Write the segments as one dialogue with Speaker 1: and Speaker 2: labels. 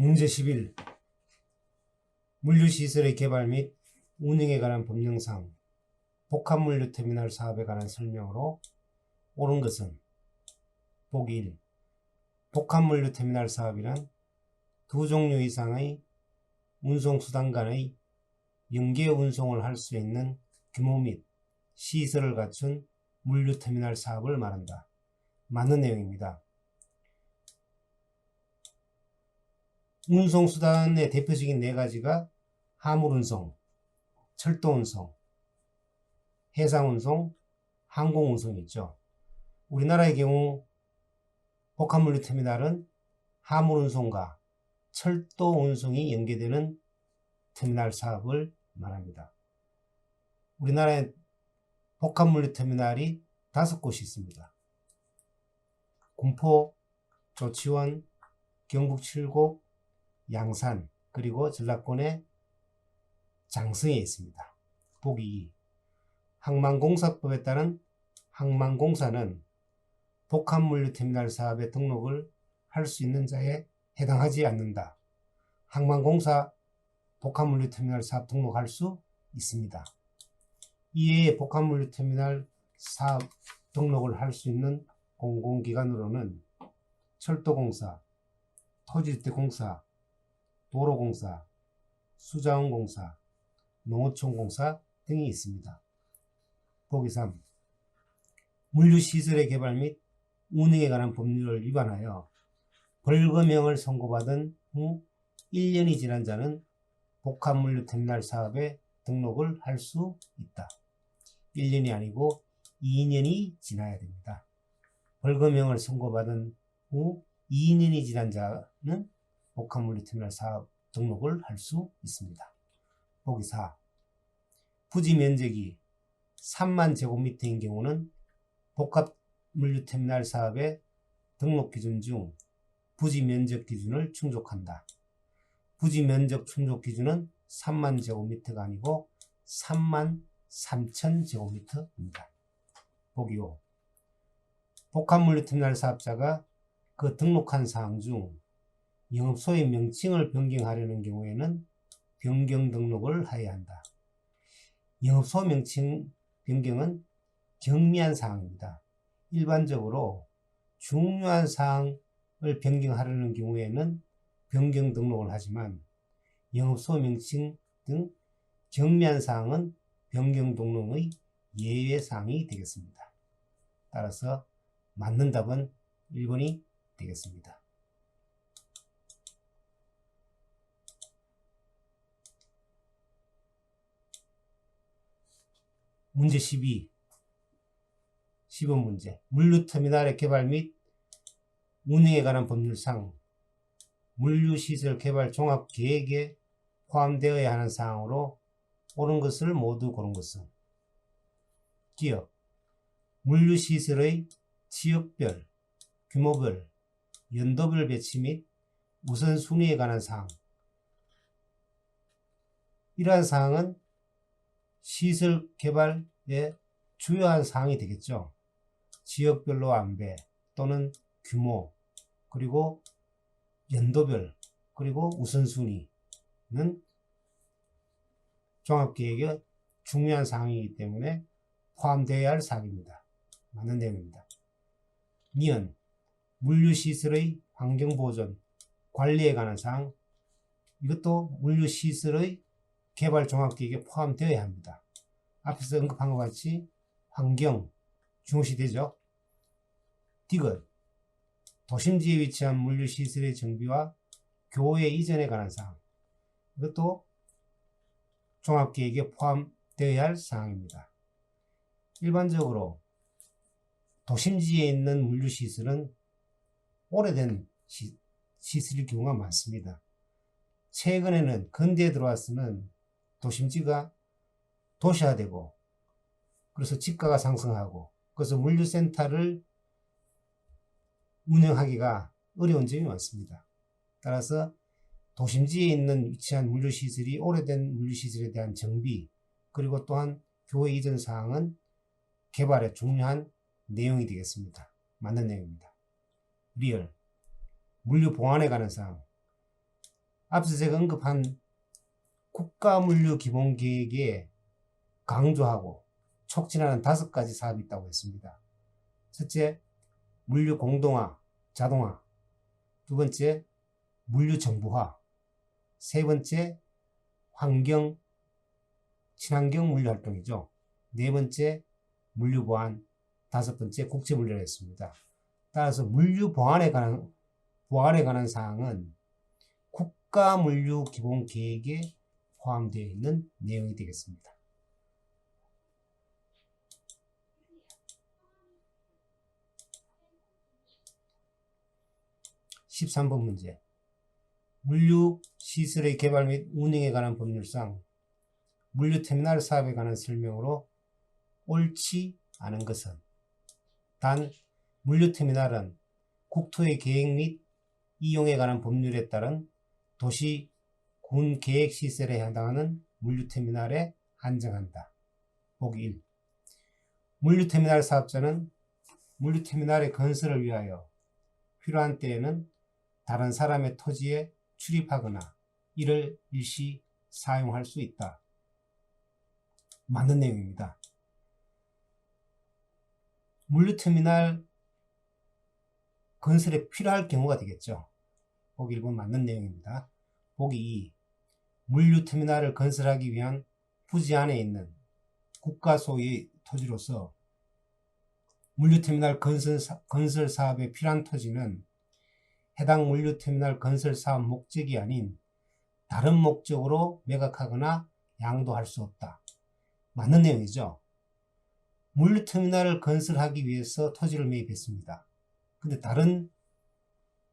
Speaker 1: 문제 11. 물류시설의 개발 및 운영에 관한 법령상 복합물류터미널 사업에 관한 설명으로 옳은 것은 보기 1. 복합물류터미널 사업이란 두 종류 이상의 운송수단 간의 연계 운송을 할 수 있는 규모 및 시설을 갖춘 물류터미널 사업을 말한다. 맞는 내용입니다. 운송수단의 대표적인 네 가지가 화물운송, 철도운송, 해상운송, 항공운송이 있죠. 우리나라의 경우 복합물류터미널은 화물운송과 철도운송이 연계되는 터미널 사업을 말합니다. 우리나라에 복합물류터미널이 5곳이 있습니다. 군포, 조치원, 경북 칠곡, 양산, 그리고 전라권의 장성에 있습니다. 보기 2. 항만공사법에 따른 항만공사는 복합물류터미널 사업에 등록을 할 수 있는 자에 해당하지 않는다. 항만공사 복합물류터미널 사업 등록할 수 있습니다. 이외에 복합물류터미널 사업 등록을 할 수 있는 공공기관으로는 철도공사, 토지주택공사, 도로공사, 수자원공사, 농어촌공사 등이 있습니다. 보기 3. 물류시설의 개발 및 운영에 관한 법률을 위반하여 벌금형을 선고받은 후 1년이 지난 자는 복합물류터미널 사업에 등록을 할 수 있다. 1년이 아니고 2년이 지나야 됩니다. 벌금형을 선고받은 후 2년이 지난 자는 복합물류터미널 사업 등록을 할 수 있습니다. 보기 4. 부지 면적이 3만 제곱미터인 경우는 복합물류터미널 사업의 등록 기준 중 부지 면적 기준을 충족한다. 부지 면적 충족 기준은 3만 제곱미터가 아니고 3만 3천 제곱미터입니다. 보기 5. 복합물류터미널 사업자가 그 등록한 사항 중 영업소의 명칭을 변경하려는 경우에는 변경 등록을 해야 한다. 영업소 명칭 변경은 경미한 사항입니다. 일반적으로 중요한 사항을 변경하려는 경우에는 변경 등록을 하지만 영업소 명칭 등 경미한 사항은 변경 등록의 예외 사항이 되겠습니다. 따라서 맞는 답은 1번이 되겠습니다. 문제 12. 10번 문제. 물류터미널의 개발 및 운영에 관한 법률상 물류시설 개발 종합계획에 포함되어야 하는 사항으로 옳은 것을 모두 고른 것은 기억, 물류시설의 지역별, 규모별, 연도별 배치 및 우선순위에 관한 사항. 이러한 사항은 시설 개발의 주요한 사항이 되겠죠. 지역별로 안배 또는 규모, 그리고 연도별, 그리고 우선순위는 종합계획의 중요한 사항이기 때문에 포함되어야 할 사항입니다. 맞는 내용입니다. 니은, 물류시설의 환경보존, 관리에 관한 사항. 이것도 물류시설의 개발 종합계획에 포함되어야 합니다. 앞에서 언급한 것 같이 환경, 중요시되죠. 디귿, 도심지에 위치한 물류시설의 정비와 교외 이전에 관한 사항. 이것도 종합계획에 포함되어야 할 사항입니다. 일반적으로 도심지에 있는 물류시설은 오래된 시설일 경우가 많습니다. 최근에는 근대에 들어와서는 도심지가 도시화되고 그래서 집가가 상승하고 그래서 물류센터를 운영하기가 어려운 점이 많습니다. 따라서 도심지에 있는 위치한 물류시설이 오래된 물류시설에 대한 정비 그리고 또한 교외 이전 사항은 개발에 중요한 내용이 되겠습니다. 맞는 내용입니다. 리얼, 물류 보안에 관한 사항. 앞서 제가 언급한 국가물류기본계획에 강조하고 촉진하는 5가지 사업이 있다고 했습니다. 첫째, 물류 공동화, 자동화. 두 번째, 물류 정부화. 세 번째, 친환경 물류 활동이죠. 네 번째, 물류 보안. 5번째, 국제 물류를 했습니다. 따라서 물류 보안에 관한 사항은 국가 물류 기본 계획에 포함되어 있는 내용이 되겠습니다. 13번 문제. 물류 시설의 개발 및 운영에 관한 법률상 물류터미널 사업에 관한 설명으로 옳지 않은 것은 단 물류터미널은 국토의 계획 및 이용에 관한 법률에 따른 도시 군 계획 시설에 해당하는 물류터미널에 한정한다. 보기 1. 물류터미널 사업자는 물류터미널의 건설을 위하여 필요한 때에는 다른 사람의 토지에 출입하거나 이를 일시 사용할 수 있다. 맞는 내용입니다. 물류터미널 건설에 필요할 경우가 되겠죠. 보기 1번 맞는 내용입니다. 보기 2. 물류터미널을 건설하기 위한 부지 안에 있는 국가 소유의 토지로서 물류터미널 건설 사업에 필요한 토지는 해당 물류터미널 건설 사업 목적이 아닌 다른 목적으로 매각하거나 양도할 수 없다. 맞는 내용이죠. 물류터미널을 건설하기 위해서 토지를 매입했습니다. 근데 다른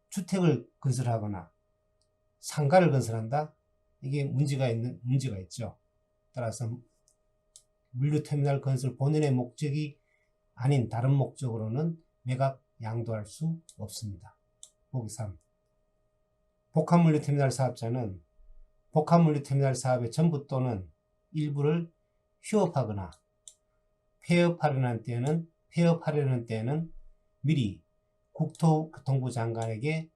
Speaker 1: 주택을 건설하거나 상가를 건설한다? 이게 문제가 있죠. 따라서 물류터미널 건설 본연의 목적이 아닌 다른 목적으로는 매각, 양도할 수 없습니다. 보기 3. 복합물류터미널 사업자는 복합물류터미널 사업의 전부 또는 일부를 휴업하거나 폐업하려는 때에는 미리 국토교통부 장관에게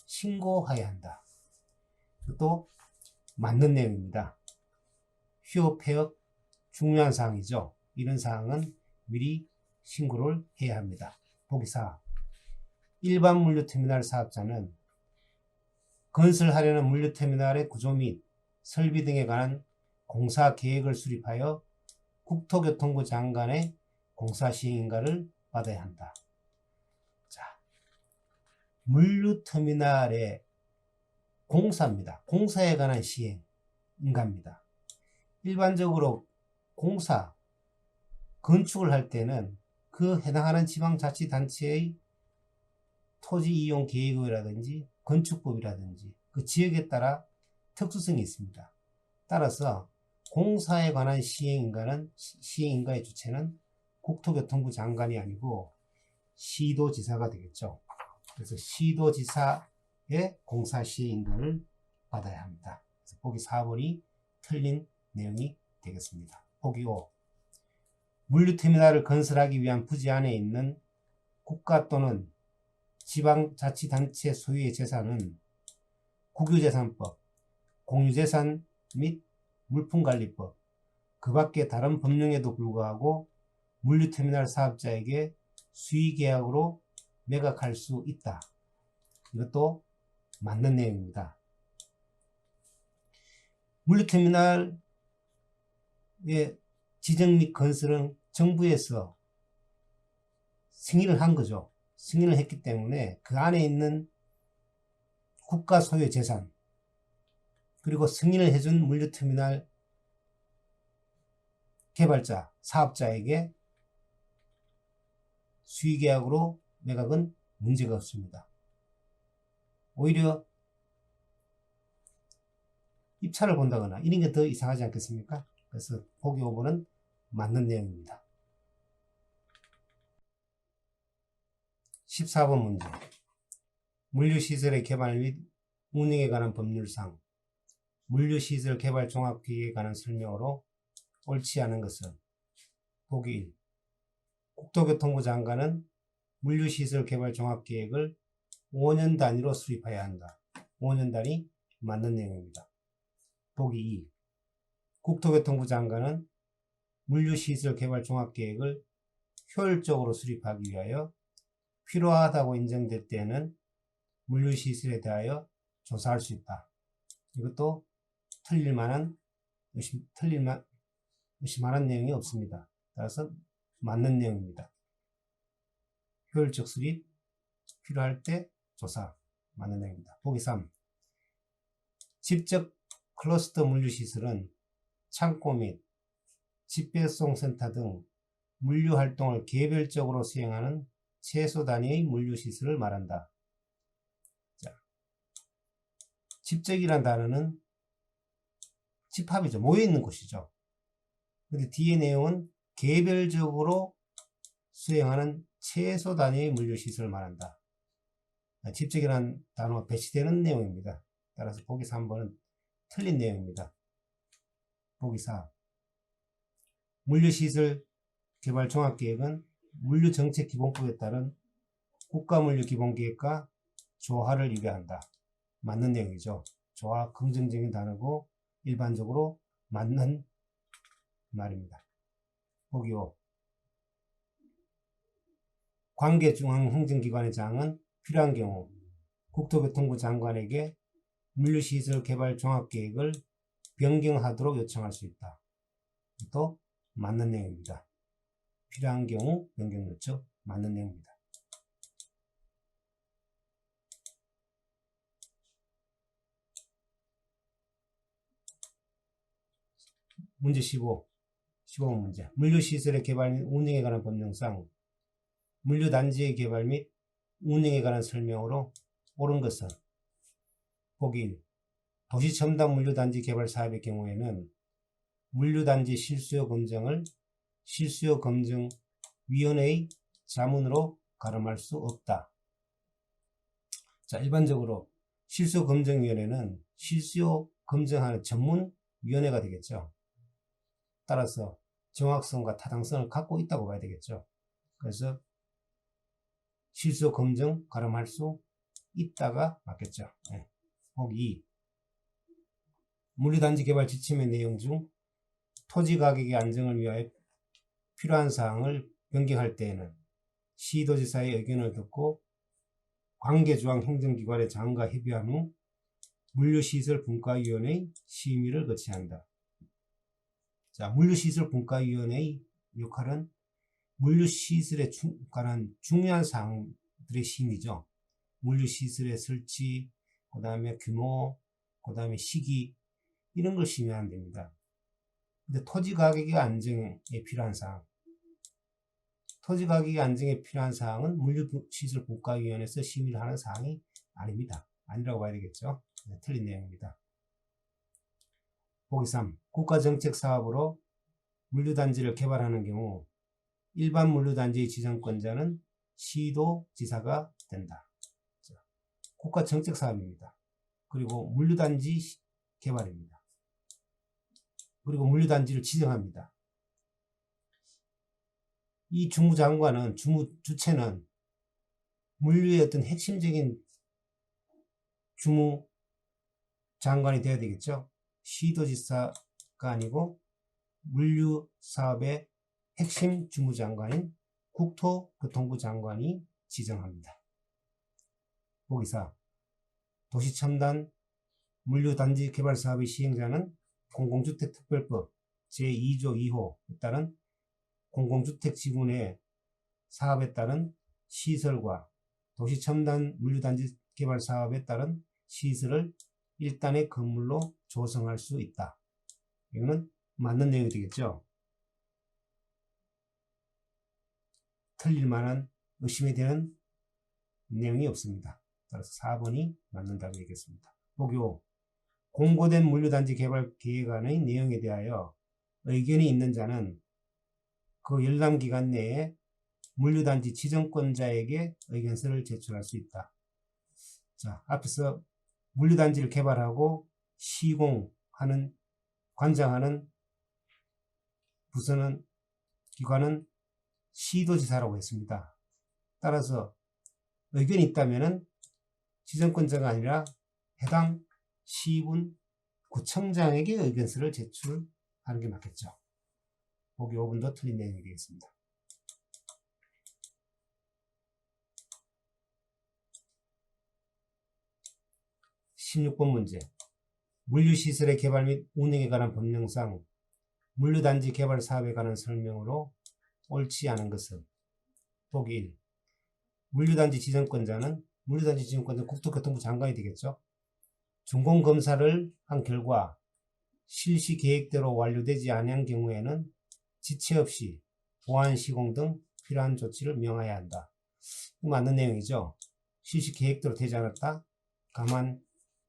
Speaker 1: 신고해야 한다. 이것도 맞는 내용입니다. 휴업, 폐업 중요한 사항이죠. 이런 사항은 미리 신고를 해야 합니다. 보기 4. 일반 물류터미널 사업자는 건설하려는 물류터미널의 구조 및 설비 등에 관한 공사 계획을 수립하여 국토교통부 장관의 공사 시행인가를 받아야 한다. 자, 물류터미널의 공사입니다. 공사에 관한 시행인가입니다. 일반적으로 건축을 할 때는 그 해당하는 지방자치단체의 토지 이용 계획이라든지 건축법이라든지 그 지역에 따라 특수성이 있습니다. 따라서 공사에 관한 시행인가의 주체는 국토교통부 장관이 아니고 시도지사가 되겠죠. 그래서 시도지사의 공사 시행인가를 받아야 합니다. 그래서 보기 4번이 틀린 내용이 되겠습니다. 보기 5. 물류터미널을 건설하기 위한 부지 안에 있는 국가 또는 지방자치단체 소유의 재산은 국유재산법, 공유재산 및 물품관리법, 그 밖에 다른 법령에도 불구하고 물류터미널 사업자에게 수의계약으로 매각할 수 있다. 이것도 맞는 내용입니다. 물류터미널의 지정 및 건설은 정부에서 승인을 한 거죠. 승인을 했기 때문에 그 안에 있는 국가 소유의 재산 그리고 승인을 해준 물류터미널 개발자, 사업자에게 수의계약으로 매각은 문제가 없습니다. 오히려 입찰을 본다거나 이런 게 더 이상하지 않겠습니까? 그래서 보기 5번은 맞는 내용입니다. 14번 문제. 물류시설의 개발 및 운영에 관한 법률상 물류시설 개발 종합계획에 관한 설명으로 옳지 않은 것은 보기 1. 국토교통부 장관은 물류시설 개발 종합계획을 5년 단위로 수립해야 한다. 5년 단위 맞는 내용입니다. 보기 2. 국토교통부 장관은 물류시설 개발 종합계획을 효율적으로 수립하기 위하여 필요하다고 인정될 때에는 물류시설에 대하여 조사할 수 있다. 이것도 의심만한 내용이 없습니다. 따라서 맞는 내용입니다. 효율적 수립, 필요할 때 조사, 맞는 내용입니다. 보기 3. 집적 클러스터 물류시설은 창고 및 집배송센터 등 물류활동을 개별적으로 수행하는 최소 단위의 물류시설을 말한다. 자, 집적이란 단어는 집합이죠. 모여있는 곳이죠. 근데 뒤에 내용은 개별적으로 수행하는 최소 단위의 물류시설을 말한다. 집적이라는 단어가 배치되는 내용입니다. 따라서 보기 3번은 틀린 내용입니다. 보기 4. 물류시설 개발 종합계획은 물류정책기본법에 따른 국가물류기본계획과 조화를 유배한다. 맞는 내용이죠. 조화 긍정적인 단어고 일반적으로 맞는 말입니다. 보기 5. 관계중앙행정기관의 장은 필요한 경우 국토교통부 장관에게 물류시설 개발 종합계획을 변경하도록 요청할 수 있다. 또 맞는 내용입니다. 필요한 경우 변경 요청, 맞는 내용입니다. 문제 15. 15번 문제. 물류시설의 개발 및 운영에 관한 법령상 물류단지의 개발 및 운영에 관한 설명으로 옳은 것은 보기 1. 도시첨단 물류단지 개발 사업의 경우에는 물류단지 실수요 검증을 실수요 검증위원회의 자문으로 가름할 수 없다. 자, 일반적으로 실수요 검증위원회는 실수요 검증하는 전문위원회가 되겠죠. 따라서 정확성과 타당성을 갖고 있다고 봐야 되겠죠. 그래서 실수요 검증 가름할 수 있다가 맞겠죠. 네. 보기 2. 물류단지 개발 지침의 내용 중 토지 가격의 안정을 위하여 필요한 사항을 변경할 때에는 시도지사의 의견을 듣고 관계주항 행정기관의 장과 협의한 후 물류시설 분과위원회의 심의를 거쳐야 한다. 자, 물류시설 분과위원회의 역할은 물류시설에 관한 중요한 사항들의 심의죠. 물류시설의 설치, 그 다음에 규모, 그 다음에 시기, 이런 걸 심의하면 됩니다. 근데 토지 가격의 안정에 필요한 사항, 토지 가격의 안정에 필요한 사항은 물류시설 분과위원회에서 심의를 하는 사항이 아닙니다. 아니라고 봐야 되겠죠. 네, 틀린 내용입니다. 보기 3. 국가정책 사업으로 물류단지를 개발하는 경우 일반 물류단지의 지정권자는 시도지사가 된다. 자, 국가정책 사업입니다. 그리고 물류단지 개발입니다. 그리고 물류단지를 지정합니다. 이 주무장관은, 주체는 물류의 어떤 핵심적인 주무장관이 되어야 되겠죠. 시도지사가 아니고 물류사업의 핵심 주무장관인 국토교통부 장관이 지정합니다. 보기 4. 도시첨단 물류단지 개발사업의 시행자는 공공주택특별법 제2조 2호에 따른 공공주택 지분의 사업에 따른 시설과 도시첨단 물류단지 개발 사업에 따른 시설을 일단의 건물로 조성할 수 있다. 이거는 맞는 내용이 되겠죠. 틀릴 만한 의심이 되는 내용이 없습니다. 따라서 4번이 맞는 답이 되겠습니다. 보기 5. 공고된 물류단지 개발 계획안의 내용에 대하여 의견이 있는 자는 그 열람기간 내에 물류단지 지정권자에게 의견서를 제출할 수 있다. 자, 앞에서 물류단지를 개발하고 시공하는, 관장하는 부서는, 기관은 시도지사라고 했습니다. 따라서 의견이 있다면은 지정권자가 아니라 해당 시군 구청장에게 의견서를 제출하는 게 맞겠죠. 보기 5번도 틀린 내용이 되겠습니다. 16번 문제. 물류시설의 개발 및 운영에 관한 법령상 물류단지 개발 사업에 관한 설명으로 옳지 않은 것은 보기 1. 물류단지 지정권자는 국토교통부 장관이 되겠죠. 준공검사를 한 결과 실시 계획대로 완료되지 않은 경우에는 지체 없이 보안 시공 등 필요한 조치를 명하여야 한다. 맞는 내용이죠. 실시 계획대로 되지 않았다. 가만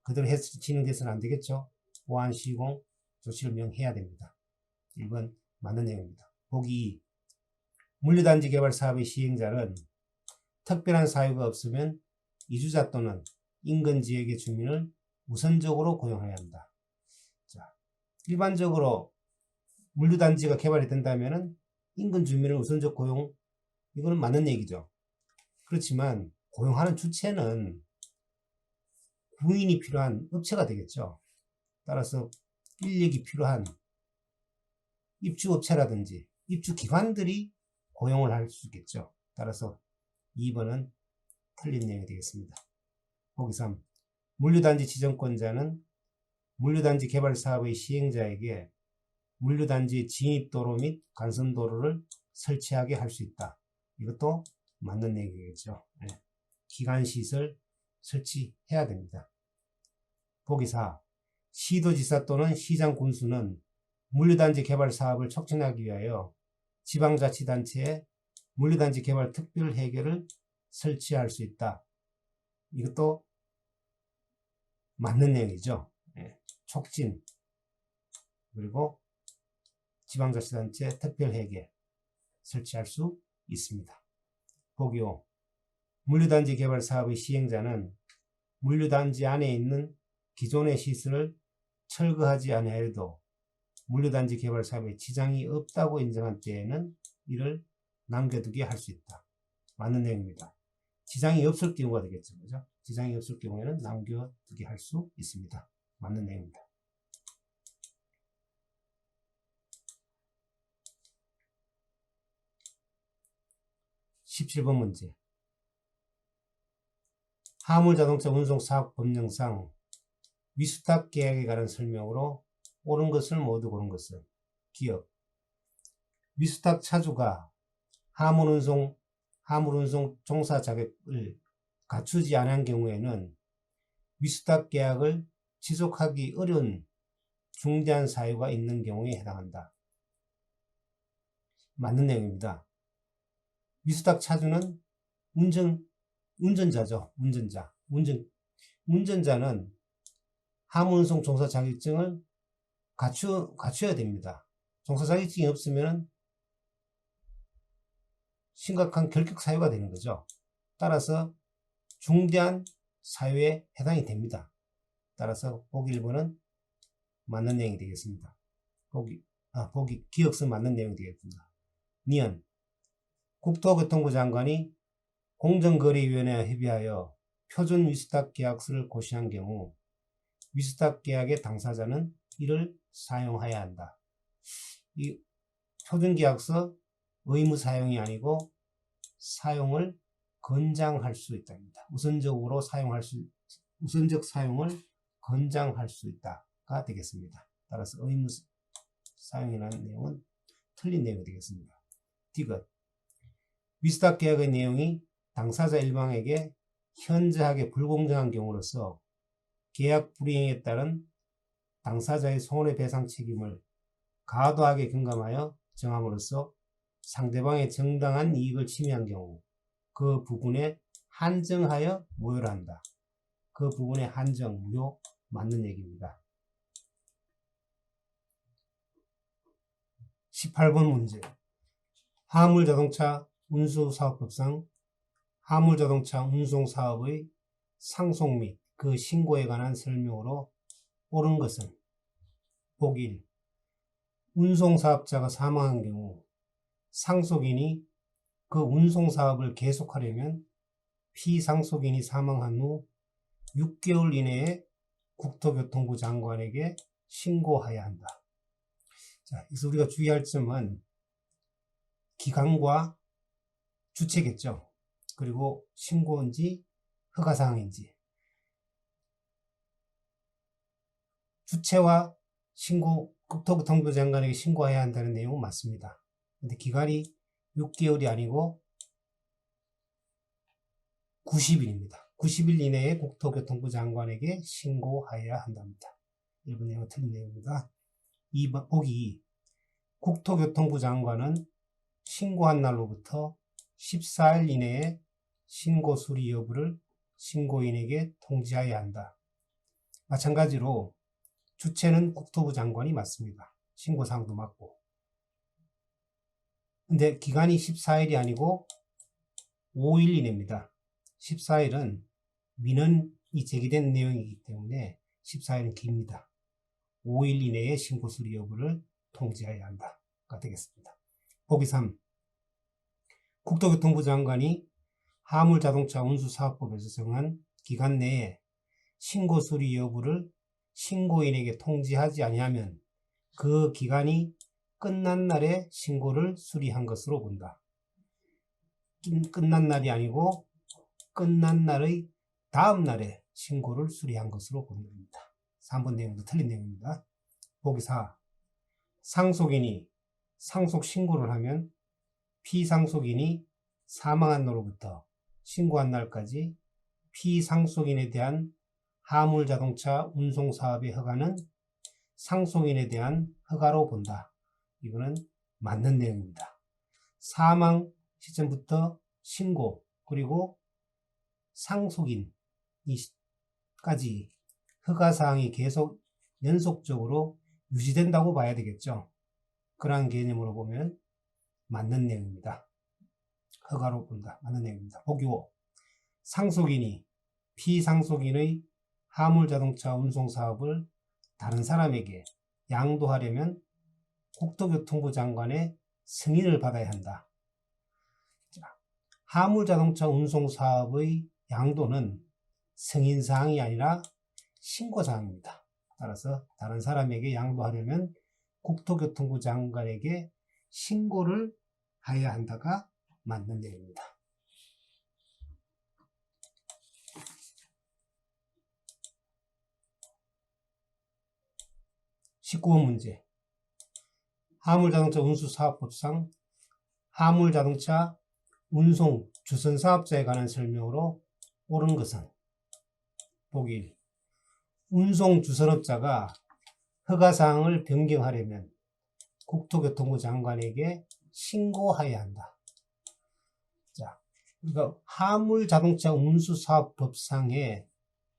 Speaker 1: 그대로 진행돼서는 안 되겠죠. 보안 시공 조치를 명해야 됩니다. 1번 맞는 내용입니다. 보기 2. 물류단지 개발 사업의 시행자는 특별한 사유가 없으면 이주자 또는 인근 지역의 주민을 우선적으로 고용해야 한다. 자, 일반적으로 물류단지가 개발이 된다면 인근 주민을 우선적 고용, 이거는 맞는 얘기죠. 그렇지만 고용하는 주체는 구인이 필요한 업체가 되겠죠. 따라서 인력이 필요한 입주업체라든지 입주기관들이 고용을 할 수 있겠죠. 따라서 2번은 틀린 내용이 되겠습니다. 보기 3. 물류단지 지정권자는 물류단지 개발 사업의 시행자에게 물류단지 진입도로 및 간선도로를 설치하게 할 수 있다. 이것도 맞는 얘기겠죠. 네. 기간시설 설치해야 됩니다. 보기 4. 시도지사 또는 시장 군수는 물류단지 개발 사업을 촉진하기 위하여 지방자치단체에 물류단지 개발 특별 회계를 설치할 수 있다. 이것도 맞는 내용이죠. 네. 촉진 그리고 지방자치단체 특별회계 설치할 수 있습니다. 보기 5. 물류단지 개발 사업의 시행자는 물류단지 안에 있는 기존의 시설을 철거하지 아니하여도 물류단지 개발 사업에 지장이 없다고 인정한 때에는 이를 남겨두게 할 수 있다. 맞는 내용입니다. 지장이 없을 경우가 되겠죠. 그죠? 지장이 없을 경우에는 남겨두게 할 수 있습니다. 맞는 내용입니다. 17번 문제. 화물자동차 운송사업법령상 위수탁 계약에 관한 설명으로 옳은 것을 모두 고른 것은 기억. 위수탁 차주가 화물운송 종사 자격을 갖추지 않은 경우에는 위수탁 계약을 지속하기 어려운 중대한 사유가 있는 경우에 해당한다. 맞는 내용입니다. 위수탁 차주는 운전자죠. 운전자는 화물운송 종사 자격증을 갖춰야 됩니다. 종사 자격증이 없으면 심각한 결격 사유가 되는 거죠. 따라서 중대한 사유에 해당이 됩니다. 따라서 보기 1번은 맞는 내용이 되겠습니다. 보기 기억선 맞는 내용이 되겠습니다. 니은 국토교통부 장관이 공정거래위원회와 협의하여 표준 위수탁 계약서를 고시한 경우 위수탁 계약의 당사자는 이를 사용해야 한다. 이 표준계약서 의무 사용이 아니고 사용을 권장할 수 있답니다. 우선적 사용을 권장할 수 있다가 되겠습니다. 따라서 의무 사용이라는 내용은 틀린 내용이 되겠습니다. 디귿. 위수탁 계약의 내용이 당사자 일방에게 현저하게 불공정한 경우로서 계약 불이행에 따른 당사자의 손해배상 책임을 과도하게 경감하여 정함으로써 상대방의 정당한 이익을 침해한 경우 그 부분에 한정하여 무효를 한다. 그 부분에 한정, 무효 맞는 얘기입니다. 18번 문제. 화물자동차 운수사업법상 화물자동차 운송사업의 상속 및 그 신고에 관한 설명으로 옳은 것은 보기 1. 운송사업자가 사망한 경우 상속인이 그 운송사업을 계속하려면 피상속인이 사망한 후 6개월 이내에 국토교통부 장관에게 신고하여야 한다. 자, 여기서 우리가 주의할 점은 기간과 주체겠죠. 그리고 신고인지 허가사항인지. 주체와 신고, 국토교통부 장관에게 신고해야 한다는 내용은 맞습니다. 근데 기간이 6개월이 아니고 90일입니다. 90일 이내에 국토교통부 장관에게 신고하여야 한답니다. 1번 내용은 틀린 내용입니다. 2번, 보기 국토교통부 장관은 신고한 날로부터 14일 이내에 신고 수리 여부를 신고인에게 통지하여야 한다. 마찬가지로 주체는 국토부 장관이 맞습니다. 신고사항도 맞고. 근데 기간이 14일이 아니고 5일 이내입니다. 14일은 민원이 제기된 내용이기 때문에 14일은 깁니다. 5일 이내에 신고 수리 여부를 통지해야 한다가 되겠습니다. 보기 3. 국토교통부 장관이 화물자동차 운수사업법에서 정한 기간 내에 신고 수리 여부를 신고인에게 통지하지 아니하면 그 기간이 끝난 날에 신고를 수리한 것으로 본다. 끝난 날이 아니고 끝난 날의 다음 날에 신고를 수리한 것으로 본답니다. 3번 내용도 틀린 내용입니다. 보기 4. 상속인이 상속 신고를 하면 피상속인이 사망한 날로부터 신고한 날까지 피상속인에 대한 화물자동차 운송사업의 허가는 상속인에 대한 허가로 본다. 이거는 맞는 내용입니다. 사망 시점부터 신고 그리고 상속인까지 허가사항이 계속 연속적으로 유지된다고 봐야 되겠죠. 그러한 개념으로 보면 맞는 내용입니다. 허가로 본다. 맞는 내용입니다. 보기 5. 상속인이 피상속인의 화물자동차 운송사업을 다른 사람에게 양도하려면 국토교통부 장관의 승인을 받아야 한다. 화물자동차 운송사업의 양도는 승인사항이 아니라 신고사항입니다. 따라서 다른 사람에게 양도하려면 국토교통부 장관에게 신고를 해야 한다가 맞는 내용입니다. 19번 문제. 화물자동차 운수사업법상 화물자동차 운송 주선사업자에 관한 설명으로 옳은 것은 보기 1. 운송주선업자가 허가사항을 변경하려면 국토교통부 장관에게 신고해야 한다. 자, 그러니까 화물자동차 운수사업법상의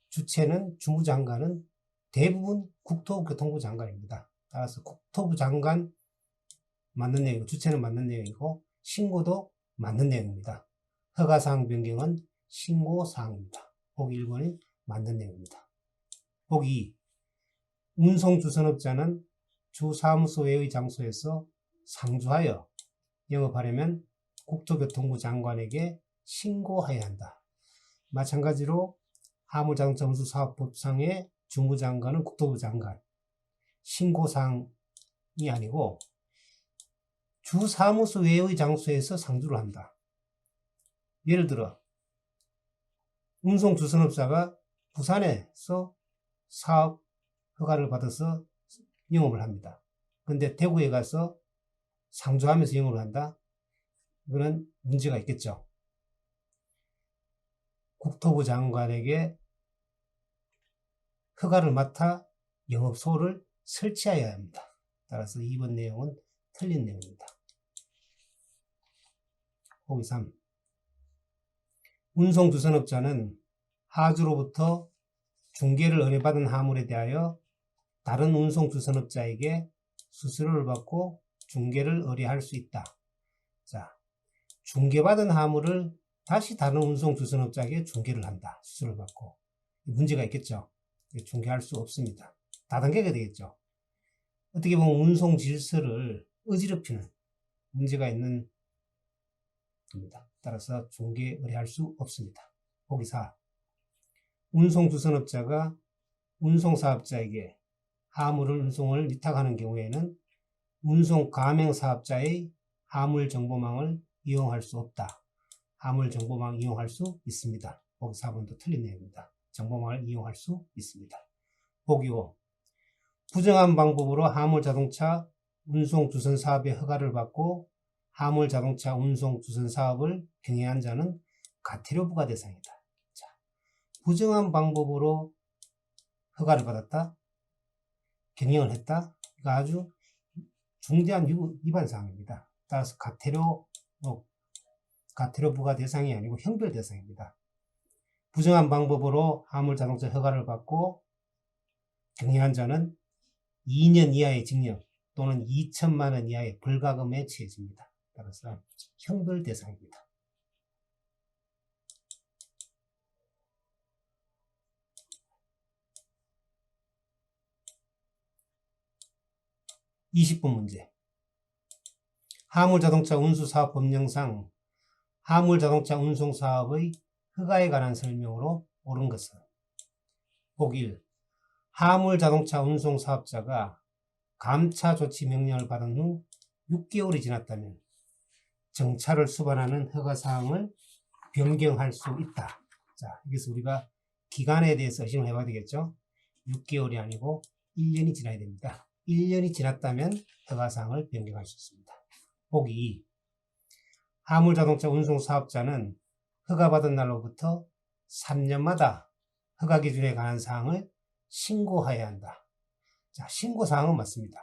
Speaker 1: 주체는 주무장관은 대부분 국토교통부 장관입니다. 따라서 국토부 장관 맞는 내용이고 주체는 맞는 내용이고 신고도 맞는 내용입니다. 허가사항 변경은 신고사항입니다. 보기 1번이 맞는 내용입니다. 보기 2. 운송주선업자는 주사무소 외의 장소에서 상주하여 영업하려면 국토교통부 장관에게 신고해야 한다. 마찬가지로 화물자동차 운수사업법상의 주무장관은 국토부 장관. 신고사항이 아니고 주사무소 외의 장소에서 상주를 한다. 예를 들어 운송주선업자가 부산에서 사업 허가를 받아서 영업을 합니다. 근데 대구에 가서 상주하면서 영업을 한다? 이거는 문제가 있겠죠. 국토부 장관에게 허가를 맡아 영업소를 설치해야 합니다. 따라서 2번 내용은 틀린 내용입니다. 보기 3. 운송주선업자는 하주로부터 중개를 의뢰받은 화물에 대하여 다른 운송주선업자에게 수수료를 받고 중개를 의뢰할 수 있다. 자, 중개받은 화물을 다시 다른 운송주선업자에게 중개를 한다. 수수료를 받고. 문제가 있겠죠. 중개할 수 없습니다. 다단계가 되겠죠. 어떻게 보면 운송 질서를 어지럽히는 문제가 있는 겁니다. 따라서 중개 의뢰할 수 없습니다. 보기 4. 운송주선업자가 운송사업자에게 화물을 운송을 위탁하는 경우에는 운송가맹사업자의 화물정보망을 이용할 수 없다. 화물정보망 이용할 수 있습니다. 보기 4번도 틀린 내용입니다. 정보망을 이용할 수 있습니다. 보기 5. 부정한 방법으로 화물자동차 운송주선 사업의 허가를 받고 화물자동차 운송주선 사업을 병행한 자는 과태료 부과 대상이다. 자, 부정한 방법으로 허가를 받았다. 경영을 했다. 이거 아주 중대한 위반 사항입니다. 따라서 과태료 부과 대상이 아니고 형별 대상입니다. 부정한 방법으로 화물자동차 허가를 받고 경영한 자는 2년 이하의 징역 또는 2천만 원 이하의 벌금에 처해집니다. 따라서 형벌 대상입니다. (20번) 문제. 화물자동차 운수사업 법령상 화물자동차 운송사업의 허가에 관한 설명으로 옳은 것은 보기 1. 화물자동차 운송사업자가 감차조치 명령을 받은 후 6개월이 지났다면 정차를 수반하는 허가사항을 변경할 수 있다. 자, 여기서 우리가 기간에 대해서 의심을 해봐야 되겠죠. 6개월이 아니고 1년이 지나야 됩니다. 1년이 지났다면 허가사항을 변경할 수 있습니다. 보기 2. 화물자동차 운송사업자는 허가받은 날로부터 3년마다 허가기준에 관한 사항을 신고해야 한다. 자, 신고사항은 맞습니다.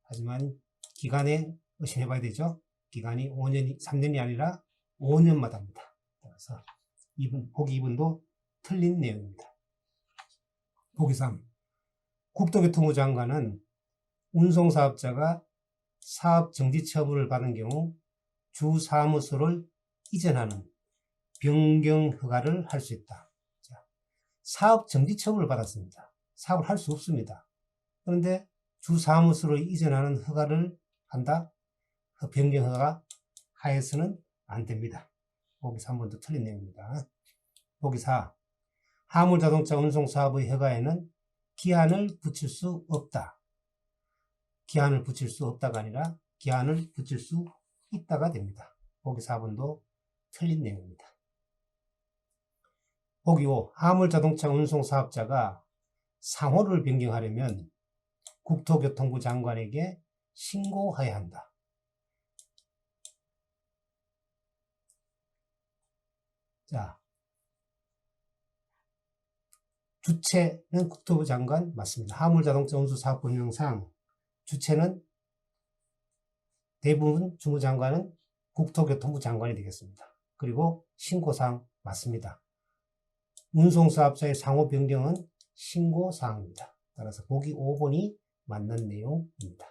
Speaker 1: 하지만 기간에 의심해봐야 되죠. 기간이 3년이 아니라 5년마다입니다. 따라서 보기 2번도 틀린 내용입니다. 보기 3. 국토교통부 장관은 운송사업자가 사업 정지 처분을 받은 경우 주 사무소를 이전하는 변경 허가를 할 수 있다. 자, 사업 정지 처분을 받았습니다. 사업을 할 수 없습니다. 그런데 주 사무소를 이전하는 허가를 한다? 변경 허가 하에서는 안 됩니다. 보기 3번도 틀린 내용입니다. 보기 4. 화물자동차 운송사업의 허가에는 기한을 붙일 수 없다. 기한을 붙일 수 없다가 아니라 기한을 붙일 수 있다가 됩니다. 보기 4번도 틀린 내용입니다. 보기 5. 화물자동차 운송사업자가 상호를 변경하려면 국토교통부 장관에게 신고해야 한다. 자, 주체는 국토부 장관 맞습니다. 화물자동차 운수사업법령상 주체는 대부분 주무장관은 국토교통부 장관이 되겠습니다. 그리고 신고사항 맞습니다. 운송사업자의 상호 변경은 신고사항입니다. 따라서 보기 5번이 맞는 내용입니다.